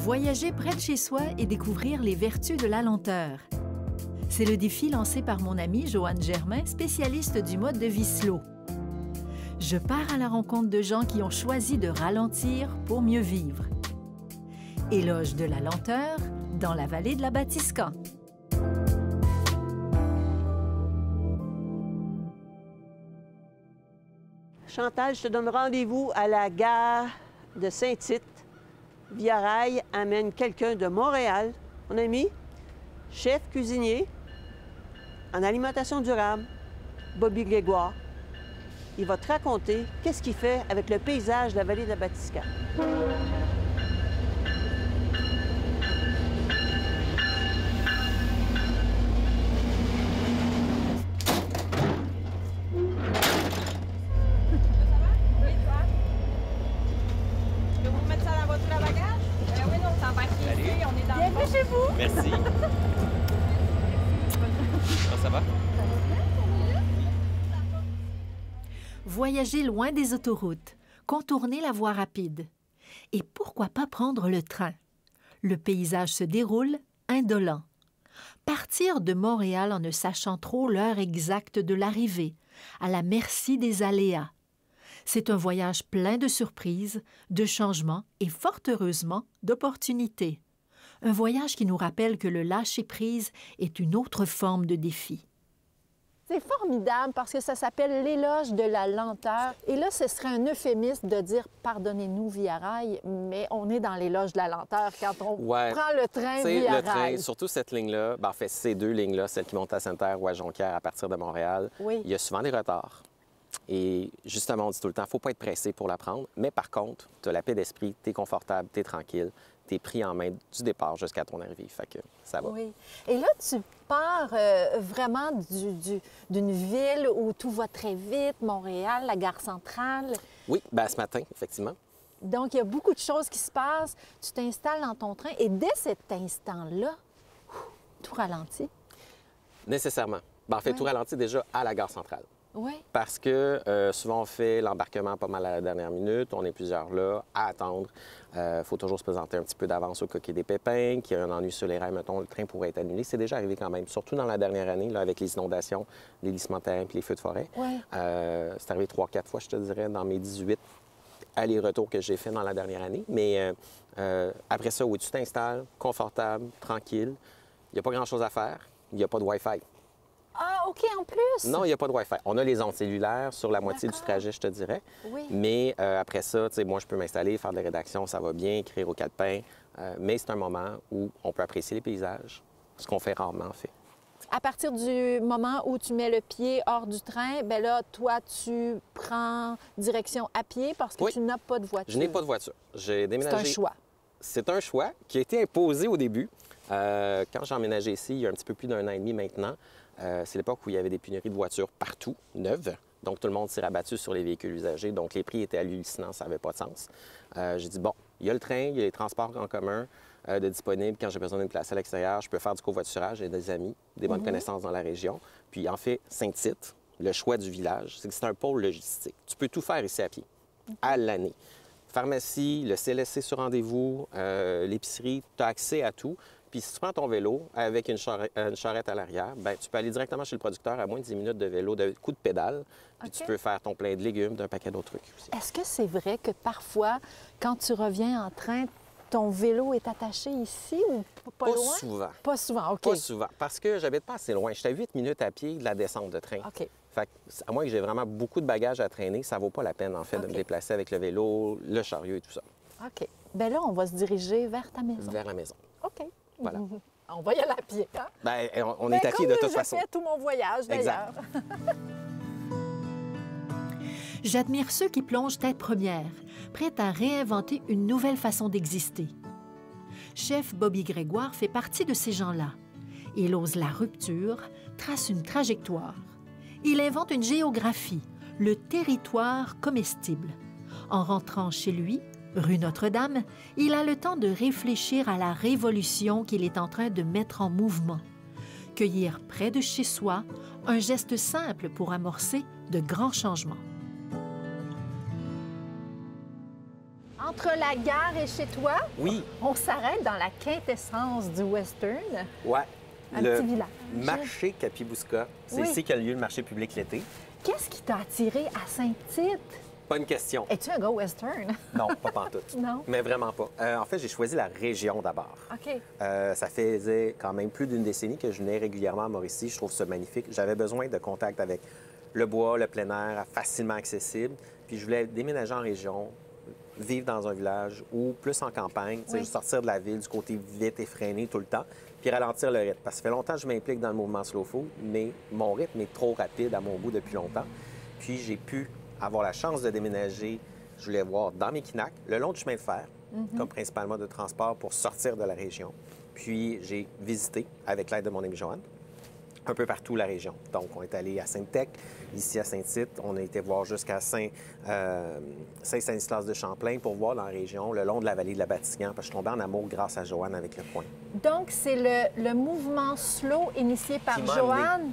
Voyager près de chez soi et découvrir les vertus de la lenteur. C'est le défi lancé par mon amie Joanne Germain, spécialiste du mode de vie slow. Je pars à la rencontre de gens qui ont choisi de ralentir pour mieux vivre. Éloge de la lenteur dans la vallée de la Batiscan. Chantal, je te donne rendez-vous à la gare de Saint-Tite. Via Rail amène quelqu'un de Montréal, mon ami, chef cuisinier en alimentation durable, Bobby Grégoire. Il va te raconter qu'est-ce qu'il fait avec le paysage de la vallée de la Batiscan. Merci. Ça va? Voyager loin des autoroutes, contourner la voie rapide. Et pourquoi pas prendre le train? Le paysage se déroule indolent. Partir de Montréal en ne sachant trop l'heure exacte de l'arrivée, à la merci des aléas. C'est un voyage plein de surprises, de changements et fort heureusement d'opportunités. Un voyage qui nous rappelle que le lâcher-prise est une autre forme de défi. C'est formidable parce que ça s'appelle l'éloge de la lenteur. Et là, ce serait un euphémisme de dire « pardonnez-nous via rail », mais on est dans l'éloge de la lenteur quand on prend le train via rail. Surtout cette ligne-là, en fait, ces deux lignes-là, celle qui monte à Sainte-Terre ou à Jonquière à partir de Montréal, il y a souvent des retards. Et justement, on dit tout le temps, il ne faut pas être pressé pour la prendre. Mais par contre, tu as la paix d'esprit, tu es confortable, tu es tranquille. Tu es pris en main du départ jusqu'à ton arrivée. Fait que ça va. Oui. Et là, tu pars vraiment d'une ville où tout va très vite, Montréal, la gare centrale. Oui, bien ce matin, effectivement. Donc, il y a beaucoup de choses qui se passent. Tu t'installes dans ton train et dès cet instant-là, tout ralentit. Nécessairement. En fait, tout ralentit déjà à la gare centrale. Oui. Parce que souvent, on fait l'embarquement pas mal à la dernière minute. On est plusieurs là à attendre. Il faut toujours se présenter un petit peu d'avance au cas qu'il y ait des pépins, qu'il y a un ennui sur les rails, mettons, le train pourrait être annulé. C'est déjà arrivé quand même, surtout dans la dernière année, là, avec les inondations, les glissements de terrain et les feux de forêt. Oui. C'est arrivé 3-4 fois, je te dirais, dans mes 18 allers-retours que j'ai fait dans la dernière année. Mais après ça, oui, tu t'installes, confortable, tranquille. Il n'y a pas grand-chose à faire. Il n'y a pas de Wi-Fi. Ah, OK, en plus? Non, il n'y a pas de Wi-Fi. On a les ondes cellulaires sur la moitié du trajet, je te dirais. Oui. Mais après ça, tu sais, moi, je peux m'installer, faire des rédactions, ça va bien, écrire au calepin. Mais c'est un moment où on peut apprécier les paysages, ce qu'on fait rarement, en fait. À partir du moment où tu mets le pied hors du train, bien là, toi, tu prends direction à pied parce que tu n'as pas de voiture. Je n'ai pas de voiture. J'ai déménagé... C'est un choix. C'est un choix qui a été imposé au début. Quand j'ai emménagé ici, il y a un petit peu plus d'1 an et demi maintenant, c'est l'époque où il y avait des pénuries de voitures partout, neuves. Donc, tout le monde s'est rabattu sur les véhicules usagés. Donc, les prix étaient hallucinants, ça n'avait pas de sens. J'ai dit, bon, il y a le train, il y a les transports en commun de disponibles. Quand j'ai besoin d'une place à l'extérieur, je peux faire du covoiturage. J'ai des amis, des bonnes connaissances dans la région. Puis, en fait, Saint-Tite, le choix du village, c'est que c'est un pôle logistique. Tu peux tout faire ici à pied, à l'année. Pharmacie, le CLSC sur rendez-vous, l'épicerie, tu as accès à tout. Puis si tu prends ton vélo avec une charrette à l'arrière, bien, tu peux aller directement chez le producteur à moins de 10 minutes de vélo, de coup de pédale. Puis tu peux faire ton plein de légumes, d'un paquet d'autres trucs aussi. Est-ce que c'est vrai que parfois, quand tu reviens en train, ton vélo est attaché ici ou pas loin? Pas souvent. Pas souvent, OK. Pas souvent, parce que j'habite pas assez loin. J'étais à 8 minutes à pied de la descente de train. OK. Fait que, à moins que j'ai vraiment beaucoup de bagages à traîner, ça vaut pas la peine, en fait, de me déplacer avec le vélo, le chariot et tout ça. OK. Bien là, on va se diriger vers ta maison. Vers la maison. OK. Voilà. On va y aller à pied, hein? Bien, on est à pied de toute façon. J'ai fait tout mon voyage, d'ailleurs. J'admire ceux qui plongent tête première, prêts à réinventer une nouvelle façon d'exister. Chef Bobby Grégoire fait partie de ces gens-là. Il ose la rupture, trace une trajectoire. Il invente une géographie, le territoire comestible. En rentrant chez lui, rue Notre-Dame, il a le temps de réfléchir à la révolution qu'il est en train de mettre en mouvement. Cueillir près de chez soi, un geste simple pour amorcer de grands changements. entre la gare et chez toi, Oui. on s'arrête dans la quintessence du western. Ouais. Un petit village. Marché Kapibousqa, c'est Oui. ici qu'a lieu le marché public l'été. Qu'est-ce qui t'a attiré à Saint-Tite? Bonne question. Es-tu un gars western? Non, pas pantoute. Non. Mais vraiment pas. En fait, j'ai choisi la région d'abord. OK. Ça faisait quand même plus d'une décennie que je venais régulièrement à Mauricie. Je trouve ça magnifique. J'avais besoin de contact avec le bois, le plein air, facilement accessible. Puis je voulais déménager en région, vivre dans un village ou plus en campagne, Oui. sortir de la ville, du côté vite effréné tout le temps, puis ralentir le rythme. Parce que ça fait longtemps que je m'implique dans le mouvement slow food, mais mon rythme est trop rapide à mon goût depuis longtemps. Puis j'ai pu avoir la chance de déménager, je voulais voir, dans Mekinac, le long du chemin de fer, comme principal mode de transport pour sortir de la région. Puis j'ai visité, avec l'aide de mon ami Joanne, un peu partout la région. Donc, on est allé à Sainte-Tech, ici à Saint-Tite. On a été voir jusqu'à Saint-Stanislas de Champlain pour voir dans la région, le long de la vallée de la Batigan, parce que je tombais en amour grâce à Joanne avec le coin. Donc, c'est le mouvement slow initié par Qui m'a Joanne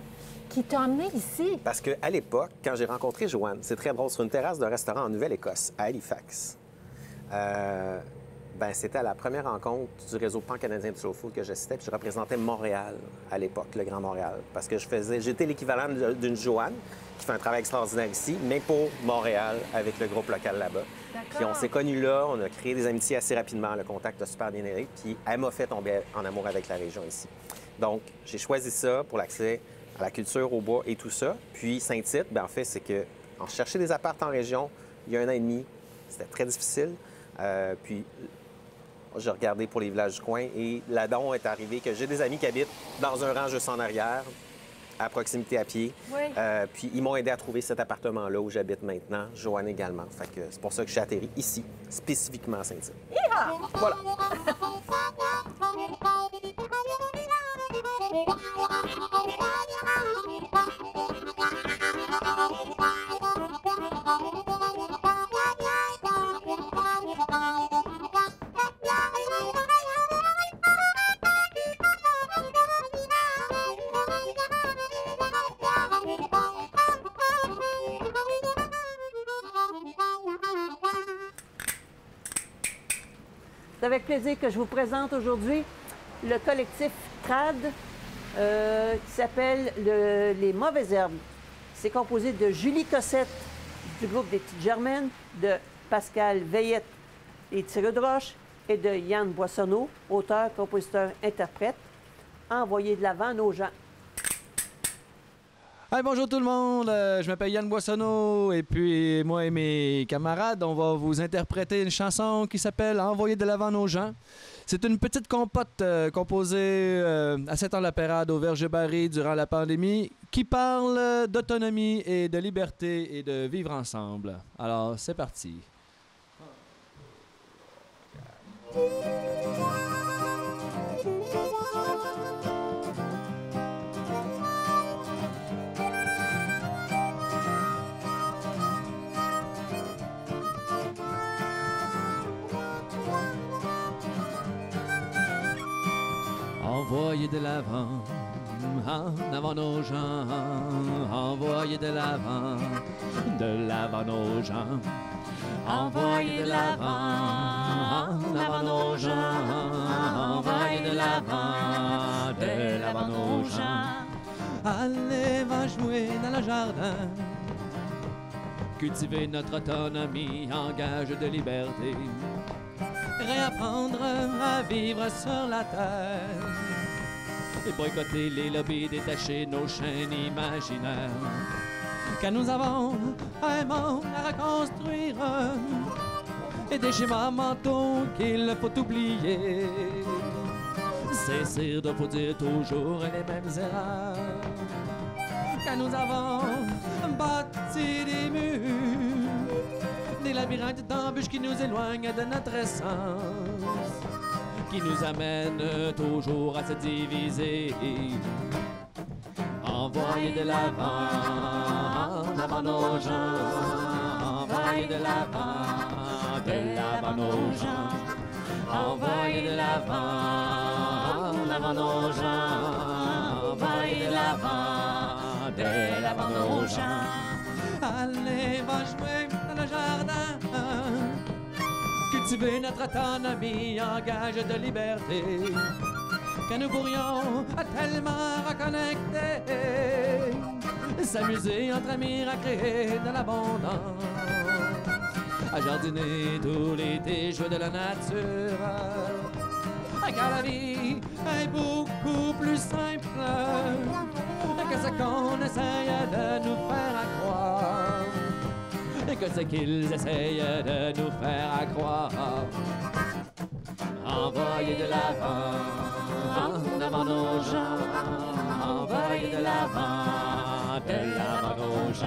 qui t'a emmené ici. Parce qu'à l'époque, quand j'ai rencontré Joanne, c'est très drôle, sur une terrasse d'un restaurant en Nouvelle-Écosse, à Halifax. C'était à la première rencontre du réseau pan-canadien de slow food que j'assistais, puis je représentais Montréal à l'époque, le Grand Montréal. Parce que j'étais l'équivalent d'une Joanne qui fait un travail extraordinaire ici, mais pour Montréal, avec le groupe local là-bas. Puis on s'est connus là, on a créé des amitiés assez rapidement, le contact a super bien été, puis elle m'a fait tomber en amour avec la région ici. Donc, j'ai choisi ça pour l'accès à la culture, au bois et tout ça. Puis Saint-Tite, en fait, c'est que en chercher des apparts en région, il y a 1 an et demi, c'était très difficile. Puis j'ai regardé pour les villages du coin et là-dedans est arrivé que j'ai des amis qui habitent dans un rang juste en arrière, à proximité à pied. Oui. Puis ils m'ont aidé à trouver cet appartement-là où j'habite maintenant, Joanne également. Fait que c'est pour ça que j'ai atterri ici, spécifiquement à Saint-Tite. Voilà. C'est avec plaisir que je vous présente aujourd'hui le collectif TRAD qui s'appelle Les Mauvaises Herbes. C'est composé de Julie Cossette du groupe des Petites Germaines, de Pascal Veillette et Tireux de Roche et de Yann Boissonneau, auteur, compositeur, interprète. Envoyez de l'avant nos gens. Hey, bonjour tout le monde, je m'appelle Yann Boissonneau et puis moi et mes camarades, on va vous interpréter une chanson qui s'appelle « Envoyer de l'avant nos gens ». C'est une petite compote composée à Saint-Anne-la-Pérade au Verger-Barry durant la pandémie qui parle d'autonomie et de liberté et de vivre ensemble. Alors, c'est parti. Envoyer de l'avant, en avant nos gens, envoyer de l'avant nos gens, envoyer de l'avant, en avant nos gens, envoyer de l'avant nos gens. Allez, va jouer dans le jardin, cultiver notre autonomie en gage de liberté. Réapprendre à vivre sur la terre et boycotter les lobbies, détacher nos chaînes imaginaires. Car nous avons un monde à reconstruire et des schémas mentaux qu'il faut oublier. Cesser de dire toujours les mêmes erreurs. Car nous avons bâti des murs, des labyrinthes d'embûches qui nous éloignent de notre essence, qui nous amènent toujours à se diviser. Envoyer de l'avant, en avant nos gens, envoyer de l'avant nos gens, envoyer de l'avant, en avant nos gens, envoyer de l'avant nos gens. Allez, va jouer dans le jardin, cultiver notre autonomie en gage de liberté, que nous pourrions tellement reconnecter, s'amuser entre amis à créer de l'abondance, à jardiner tout l'été, jouer de la nature, car la vie est beaucoup plus simple que ce qu'on essaye de nous faire croire, et que ce qu'ils essayent de nous faire croire. Envoyer de l'avant devant nos gens, envoyer de l'avant nos gens,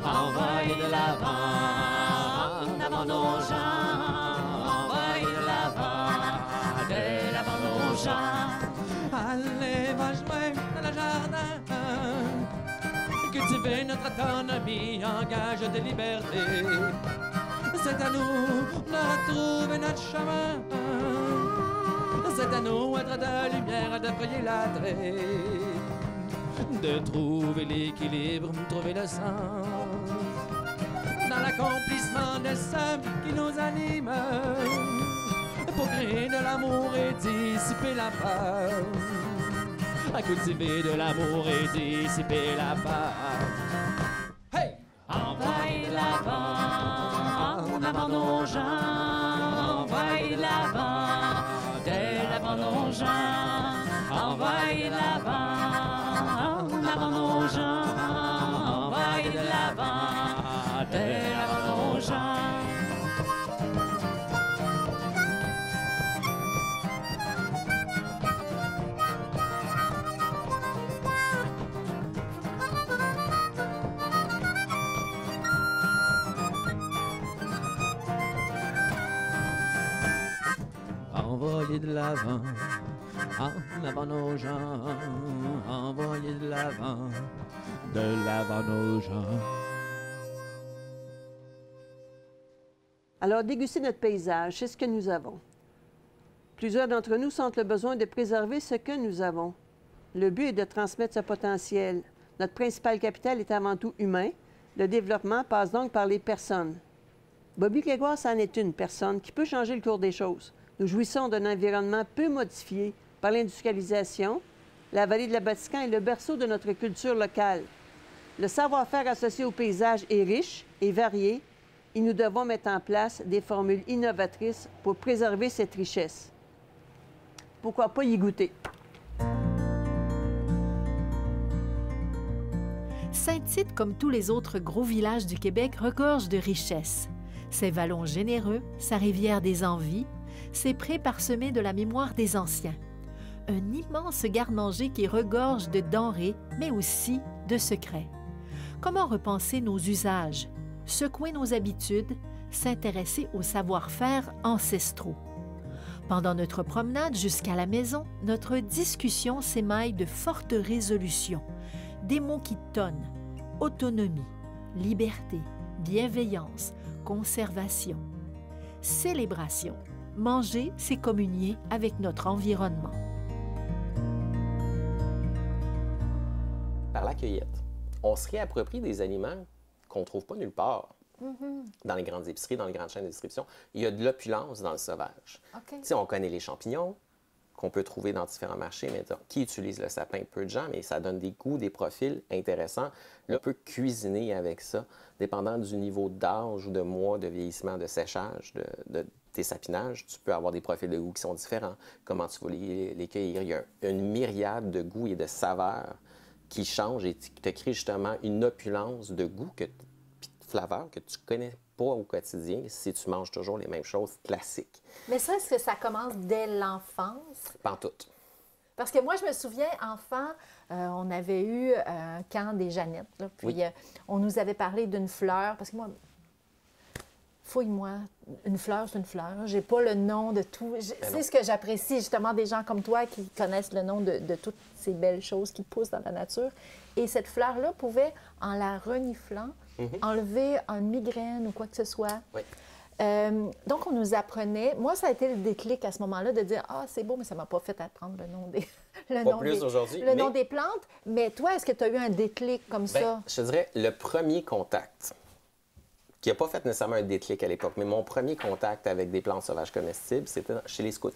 envoyer de l'avant devant nos gens, envoyer de l'avant nos gens. Allez, va jouer dans le jardin, cultiver notre autonomie en gage de liberté. C'est à nous de retrouver notre chemin. C'est à nous être de lumière, de briller l'attrait, de trouver l'équilibre, trouver le sens dans l'accomplissement de ce qui nous anime, pour créer de l'amour et dissiper la peur, à cultiver de l'amour et dissiper la peur. Hey! Envoyer de l'avant devant nos gens, envoyer de l'avant devant nos gens, envoyer de l'avant devant nos gens, envoyer de l'avant devant nos gens. Envoyer de l'avant, en avant nos gens, envoyer de l'avant nos gens. Alors, déguster notre paysage, c'est ce que nous avons. Plusieurs d'entre nous sentent le besoin de préserver ce que nous avons. Le but est de transmettre ce potentiel. Notre principal capital est avant tout humain. Le développement passe donc par les personnes. Bobby Grégoire, c'en est une personne qui peut changer le cours des choses. Nous jouissons d'un environnement peu modifié par l'industrialisation. La vallée de la Batiscan est le berceau de notre culture locale. Le savoir-faire associé au paysage est riche et varié et nous devons mettre en place des formules innovatrices pour préserver cette richesse. Pourquoi pas y goûter? Saint-Tite, comme tous les autres gros villages du Québec, regorge de richesses. Ses vallons généreux, sa rivière des envies, ses prés parsemés de la mémoire des anciens. Un immense garde-manger qui regorge de denrées, mais aussi de secrets. Comment repenser nos usages, secouer nos habitudes, s'intéresser aux savoir-faire ancestraux? Pendant notre promenade jusqu'à la maison, notre discussion s'émaille de fortes résolutions, des mots qui tonnent: autonomie, liberté, bienveillance, conservation. Célébration. Manger, c'est communier avec notre environnement. Par la cueillette, on se réapproprie des aliments qu'on ne trouve pas nulle part. Dans les grandes épiceries, dans les grandes chaînes de distribution. Il y a de l'opulence dans le sauvage. Okay. On connaît les champignons qu'on peut trouver dans différents marchés, mais qui utilise le sapin? Peu de gens, mais ça donne des goûts, des profils intéressants. Là, on peut cuisiner avec ça, dépendant du niveau d'âge ou de mois de vieillissement, de séchage, tes sapinages, tu peux avoir des profils de goût qui sont différents. Comment tu vas les cueillir? Il y a une myriade de goûts et de saveurs qui changent et qui te créent justement une opulence de goût et de flaveurs que tu ne connais pas au quotidien si tu manges toujours les mêmes choses classiques. Mais ça, est-ce que ça commence dès l'enfance? Pantoute. Parce que moi, je me souviens, enfant, on avait eu un camp des Jeannettes, là, puis oui. On nous avait parlé d'une fleur, parce que moi, fouille-moi, une fleur, c'est une fleur. J'ai pas le nom de tout. C'est ce que j'apprécie, justement, des gens comme toi qui connaissent le nom de toutes ces belles choses qui poussent dans la nature. Et cette fleur-là pouvait, en la reniflant, enlever une migraine ou quoi que ce soit. Oui. Donc, on nous apprenait... Moi, ça a été le déclic à ce moment-là de dire « Ah, c'est beau, mais ça ne m'a pas fait apprendre le nom des... nom des plantes. » Mais toi, est-ce que tu as eu un déclic comme ça? Je te dirais, le premier contact qui n'a pas fait nécessairement un déclic à l'époque. Mais mon premier contact avec des plantes sauvages comestibles, c'était chez les scouts.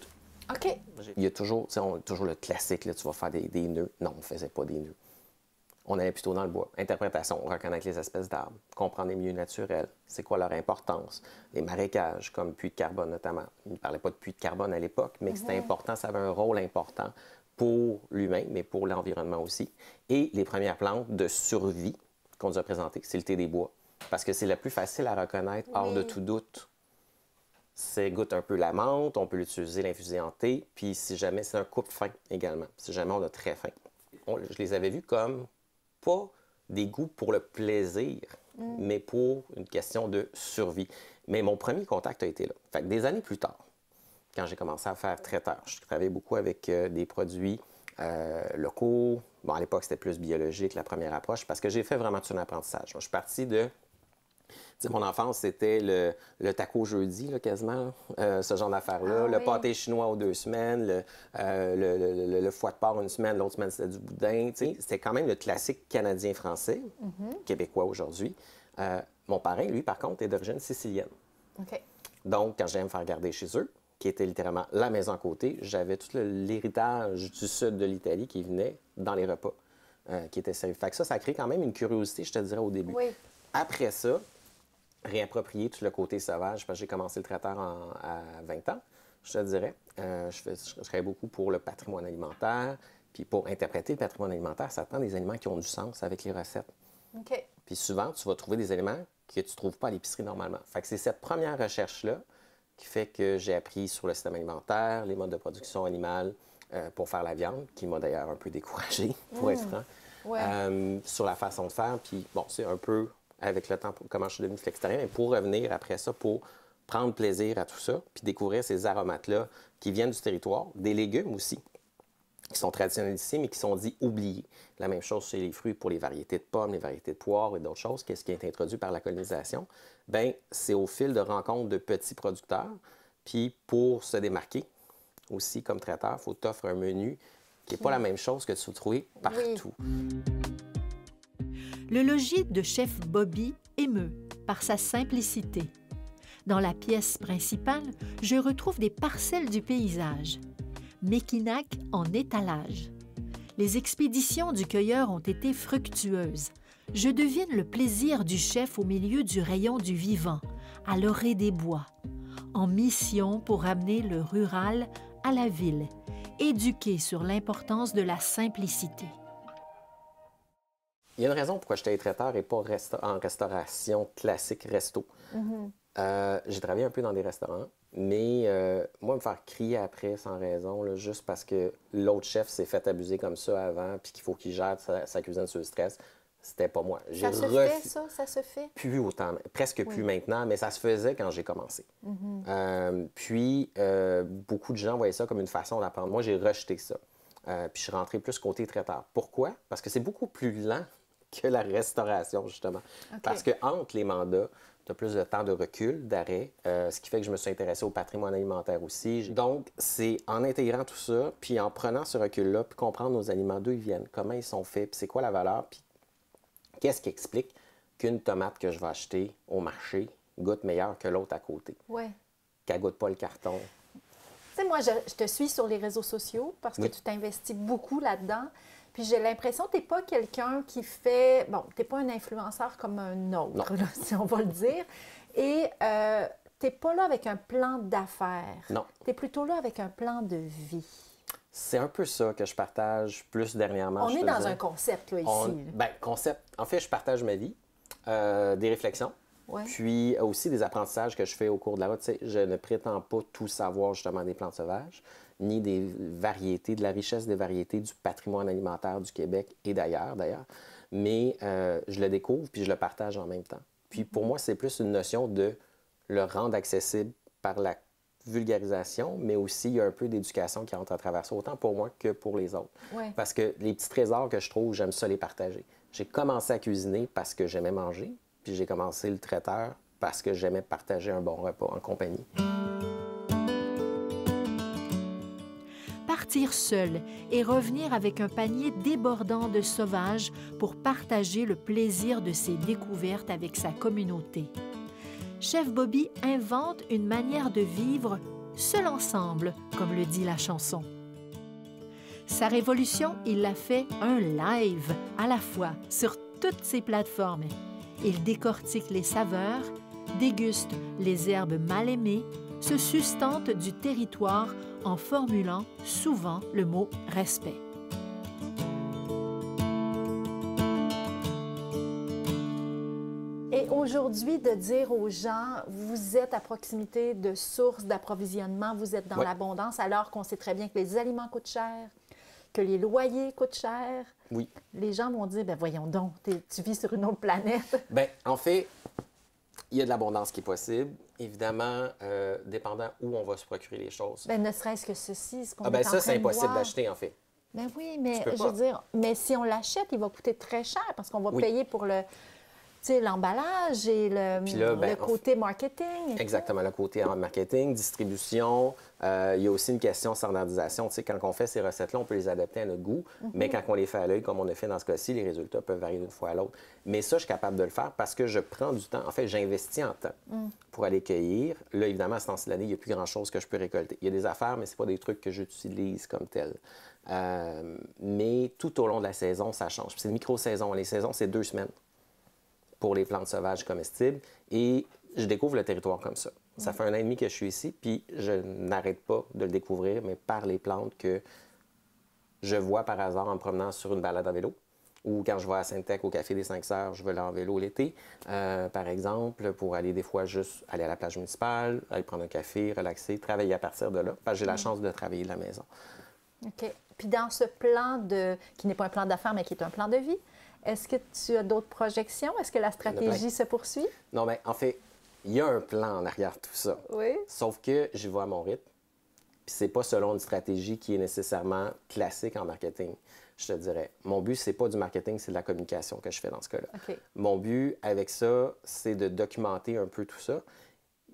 OK. Il y a toujours, toujours le classique, là, tu vas faire des nœuds. Non, on ne faisait pas des nœuds. On allait plutôt dans le bois. Interprétation, reconnaître les espèces d'arbres, comprendre les milieux naturels, c'est quoi leur importance. Les marécages, comme puits de carbone notamment. Il ne parlait pas de puits de carbone à l'époque, mais c'était important, ça avait un rôle important pour l'humain, mais pour l'environnement aussi. Et les premières plantes de survie qu'on nous a présentées, c'est le thé des bois. Parce que c'est le plus facile à reconnaître, hors de tout doute. Ça goûte un peu la menthe, on peut l'utiliser, l'infuser en thé, puis si jamais, c'est un coupe-faim également, si jamais on a très faim. Je les avais vus comme pas des goûts pour le plaisir, mais pour une question de survie. Mais mon premier contact a été là. Fait que des années plus tard, quand j'ai commencé à faire traiteur, je travaillais beaucoup avec des produits locaux. Bon, à l'époque, c'était plus biologique, la première approche, parce que j'ai fait vraiment tout un apprentissage. Moi, je suis parti de... mon enfance, c'était le taco jeudi, là, quasiment, ce genre d'affaires-là. Le pâté chinois aux 2 semaines, le foie de porc une semaine, l'autre semaine, c'était du boudin. C'était quand même le classique canadien-français, québécois aujourd'hui. Mon parrain, lui, par contre, est d'origine sicilienne. OK. Donc, quand j'allais me faire garder chez eux, qui était littéralement la maison à côté, j'avais tout l'héritage du sud de l'Italie qui venait dans les repas qui étaient servis. Fait que ça crée quand même une curiosité, je te dirais, au début. Oui. Après ça, réapproprier tout le côté sauvage, parce que j'ai commencé le traiteur à 20 ans, je te dirais. Je travaille beaucoup pour le patrimoine alimentaire, puis pour interpréter le patrimoine alimentaire, ça prend des aliments qui ont du sens avec les recettes. OK. Puis souvent, tu vas trouver des éléments que tu ne trouves pas à l'épicerie normalement. Fait que c'est cette première recherche-là qui fait que j'ai appris sur le système alimentaire, les modes de production animale pour faire la viande, qui m'a d'ailleurs un peu découragé, pour être franc, sur la façon de faire. Puis bon, c'est un peu avec le temps comment je suis devenu flexitarien, mais pour revenir après ça, pour prendre plaisir à tout ça, puis découvrir ces aromates-là qui viennent du territoire, des légumes aussi, qui sont traditionnels ici, mais qui sont dits oubliés. La même chose chez les fruits pour les variétés de pommes, les variétés de poires et d'autres choses. Qu'est-ce qui est introduit par la colonisation? Bien, c'est au fil de rencontres de petits producteurs. Puis pour se démarquer aussi comme traiteur, il faut t'offrir un menu qui n'est pas la même chose que tu vas trouver partout. Le logis de chef Bobby émeut par sa simplicité. Dans la pièce principale, je retrouve des parcelles du paysage. Mekinac en étalage. Les expéditions du cueilleur ont été fructueuses. Je devine le plaisir du chef au milieu du rayon du vivant, à l'orée des bois, en mission pour amener le rural à la ville, éduqué sur l'importance de la simplicité. Il y a une raison pourquoi j'étais traiteur et pas en restauration classique resto. J'ai travaillé un peu dans des restaurants, mais moi, me faire crier après sans raison, là, juste parce que l'autre chef s'est fait abuser comme ça avant puis qu'il faut qu'il gère sa cuisine sur le stress, c'était pas moi. Ça se fait, ça? Ça se fait? Plus autant, presque plus maintenant, mais ça se faisait quand j'ai commencé. Puis, beaucoup de gens voyaient ça comme une façon d'apprendre. Moi, j'ai rejeté ça. Puis, je suis rentré plus côté traiteur. Pourquoi? Parce que c'est beaucoup plus lent que la restauration, justement. Okay. Parce que entre les mandats, tu as plus de temps de recul, d'arrêt, ce qui fait que je me suis intéressé au patrimoine alimentaire aussi. Donc, c'est en intégrant tout ça, puis en prenant ce recul-là, puis comprendre nos aliments, d'où ils viennent, comment ils sont faits, puis c'est quoi la valeur, puis qu'est-ce qui explique qu'une tomate que je vais acheter au marché goûte meilleure que l'autre à côté. Oui. Qu'elle goûte pas le carton. Tu sais, moi, je te suis sur les réseaux sociaux parce que tu t'investis beaucoup là-dedans. Puis j'ai l'impression que tu n'es pas quelqu'un qui fait... Bon, tu n'es pas un influenceur comme un autre, là, si on va le dire. Et tu n'es pas là avec un plan d'affaires. Non. Tu es plutôt là avec un plan de vie. C'est un peu ça que je partage plus dernièrement. On est dans un concept, là, ici. Bien, concept. En fait, je partage ma vie, des réflexions, puis aussi des apprentissages que je fais au cours de la route. Tu sais, je ne prétends pas tout savoir, justement, des plantes sauvages, ni des variétés, de la richesse des variétés du patrimoine alimentaire du Québec et d'ailleurs. Mais je le découvre, puis je le partage en même temps. Puis pour moi, c'est plus une notion de le rendre accessible par la vulgarisation, mais aussi il y a un peu d'éducation qui entre à travers ça, autant pour moi que pour les autres. Parce que les petits trésors que je trouve, j'aime ça les partager. J'ai commencé à cuisiner parce que j'aimais manger, puis j'ai commencé le traiteur parce que j'aimais partager un bon repas en compagnie. Partir seul et revenir avec un panier débordant de sauvages pour partager le plaisir de ses découvertes avec sa communauté. Chef Bobby invente une manière de vivre seul ensemble, comme le dit la chanson. Sa révolution, il a fait un live à la fois sur toutes ses plateformes. Il décortique les saveurs, déguste les herbes mal aimées, se sustente du territoire en formulant souvent le mot « respect ». Et aujourd'hui, de dire aux gens, vous êtes à proximité de sources d'approvisionnement, vous êtes dans l'abondance, alors qu'on sait très bien que les aliments coûtent cher, que les loyers coûtent cher. Oui. Les gens vont dire, bien voyons donc, tu vis sur une autre planète. Bien, en fait, il y a de l'abondance qui est possible. Évidemment, dépendant où on va se procurer les choses. Bien, ne serait-ce que ceci, ce qu'on ben est en train ça, c'est de impossible voir. d'acheter, en fait. Ben oui, mais je veux dire, mais si on l'achète, il va coûter très cher parce qu'on va payer pour le... Tu sais, l'emballage et le côté marketing. Exactement, le côté marketing, distribution. Il y a aussi une question de standardisation. Tu sais, quand on fait ces recettes-là, on peut les adapter à notre goût, mais quand on les fait à l'œil, comme on a fait dans ce cas-ci, les résultats peuvent varier d'une fois à l'autre. Mais ça, je suis capable de le faire parce que je prends du temps. En fait, j'investis en temps pour aller cueillir. Là, évidemment, à ce temps-ci de l'année, il n'y a plus grand-chose que je peux récolter. Il y a des affaires, mais ce pas des trucs que j'utilise comme tels. Mais tout au long de la saison, ça change. Puis c'est une micro-saison. Les saisons, c'est 2 semaines pour les plantes sauvages comestibles. Et je découvre le territoire comme ça. Ça fait 1 an et demi que je suis ici, puis je n'arrête pas de le découvrir, mais par les plantes que je vois par hasard en me promenant sur une balade à vélo, ou quand je vais à Sainte-Tech au Café des 5 Sœurs, je vais là en vélo l'été, par exemple, pour aller des fois juste aller à la plage municipale, aller prendre un café, relaxer, travailler à partir de là, parce que j'ai la chance de travailler de la maison. OK. Puis dans ce plan qui n'est pas un plan d'affaires, mais qui est un plan de vie, est-ce que tu as d'autres projections? Est-ce que la stratégie se poursuit? Non, mais en fait, il y a un plan en arrière de tout ça. Oui. Sauf que j'y vais à mon rythme. Puis c'est pas selon une stratégie qui est nécessairement classique en marketing, je te dirais. Mon but, c'est pas du marketing, c'est de la communication que je fais dans ce cas-là. OK. Mon but avec ça, c'est de documenter un peu tout ça.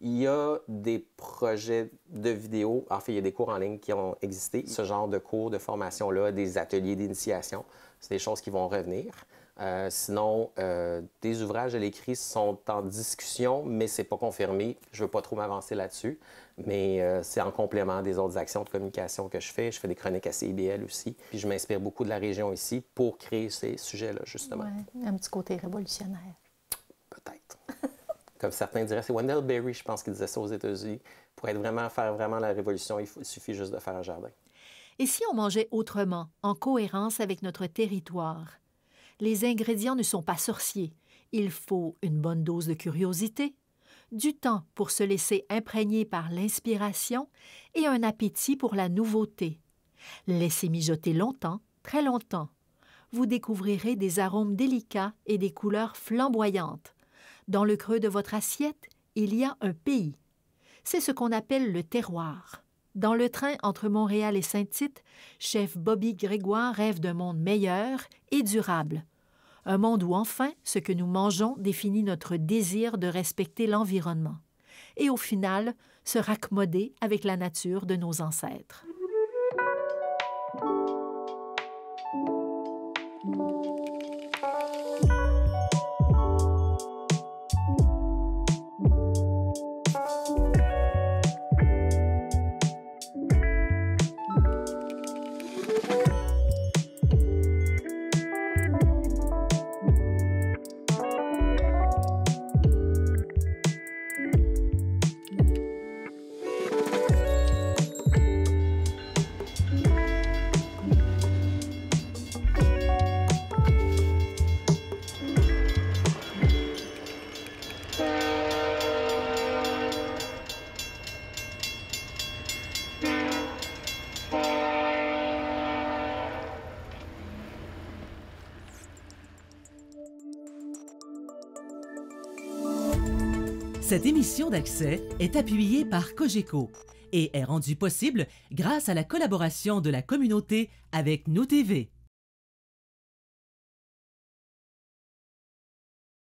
Il y a des projets de vidéos, en fait, il y a des cours en ligne qui ont existé. Ce genre de cours, de formation-là, des ateliers d'initiation, c'est des choses qui vont revenir. Sinon, des ouvrages à l'écrit sont en discussion, mais c'est pas confirmé. Je veux pas trop m'avancer là-dessus, mais c'est en complément des autres actions de communication que je fais. Je fais des chroniques à CIBL aussi, puis je m'inspire beaucoup de la région ici pour créer ces sujets-là, justement. Ouais, un petit côté révolutionnaire. Peut-être. Comme certains diraient, c'est Wendell Berry, je pense, qui disait ça aux États-Unis. Pour faire vraiment la révolution, il suffit juste de faire un jardin. Et si on mangeait autrement, en cohérence avec notre territoire? Les ingrédients ne sont pas sorciers. Il faut une bonne dose de curiosité, du temps pour se laisser imprégner par l'inspiration et un appétit pour la nouveauté. Laissez mijoter longtemps, très longtemps. Vous découvrirez des arômes délicats et des couleurs flamboyantes. Dans le creux de votre assiette, il y a un pays. C'est ce qu'on appelle le terroir. Dans le train entre Montréal et Saint-Tite, chef Bobby Grégoire rêve d'un monde meilleur et durable. Un monde où enfin, ce que nous mangeons définit notre désir de respecter l'environnement. Et au final, se raccommoder avec la nature de nos ancêtres. Cette émission d'Accès est appuyée par Cogeco et est rendue possible grâce à la collaboration de la communauté avec Nous TV.